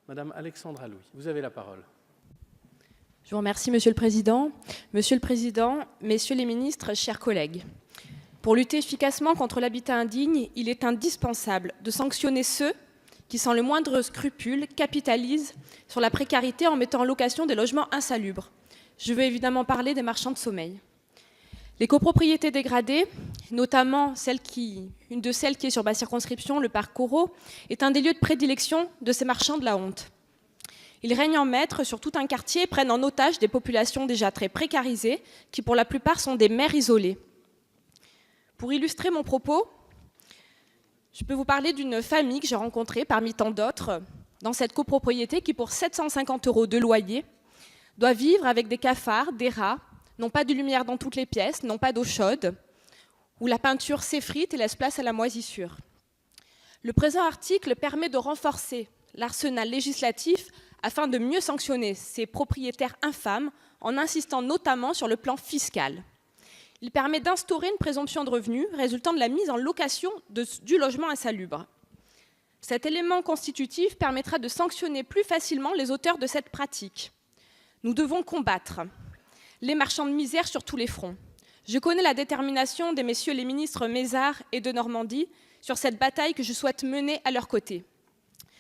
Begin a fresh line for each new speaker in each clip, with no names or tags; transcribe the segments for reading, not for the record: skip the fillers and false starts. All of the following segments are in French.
Madame Alexandra Louis, vous avez la parole.
Je vous remercie, Monsieur le Président. Monsieur le Président, Messieurs les ministres, chers collègues, pour lutter efficacement contre l'habitat indigne, il est indispensable de sanctionner ceux qui, sans le moindre scrupule, capitalisent sur la précarité en mettant en location des logements insalubres. Je veux évidemment parler des marchands de sommeil. Les copropriétés dégradées, notamment une de celles qui est sur ma circonscription, le parc Corot, est un des lieux de prédilection de ces marchands de la honte. Ils règnent en maître sur tout un quartier et prennent en otage des populations déjà très précarisées, qui pour la plupart sont des mères isolées. Pour illustrer mon propos, je peux vous parler d'une famille que j'ai rencontrée parmi tant d'autres dans cette copropriété qui, pour 750 € de loyer, doit vivre avec des cafards, des rats, n'ont pas de lumière dans toutes les pièces, n'ont pas d'eau chaude, où la peinture s'effrite et laisse place à la moisissure. Le présent article permet de renforcer l'arsenal législatif afin de mieux sanctionner ces propriétaires infâmes en insistant notamment sur le plan fiscal. Il permet d'instaurer une présomption de revenus résultant de la mise en location du logement insalubre. Cet élément constitutif permettra de sanctionner plus facilement les auteurs de cette pratique. Nous devons combattre les marchands de misère sur tous les fronts. Je connais la détermination des messieurs les ministres Mézard et de Normandie sur cette bataille que je souhaite mener à leur côté.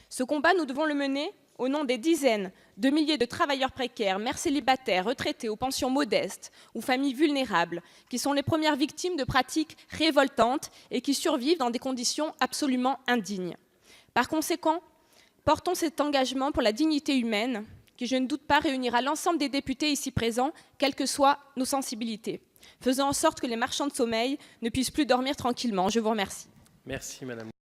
Ce combat, nous devons le mener au nom des dizaines de milliers de travailleurs précaires, mères célibataires, retraités aux pensions modestes ou familles vulnérables, qui sont les premières victimes de pratiques révoltantes et qui survivent dans des conditions absolument indignes. Par conséquent, portons cet engagement pour la dignité humaine, qui, je ne doute pas, réunira l'ensemble des députés ici présents, quelles que soient nos sensibilités. Faisons en sorte que les marchands de sommeil ne puissent plus dormir tranquillement. Je vous remercie.
Merci, Madame.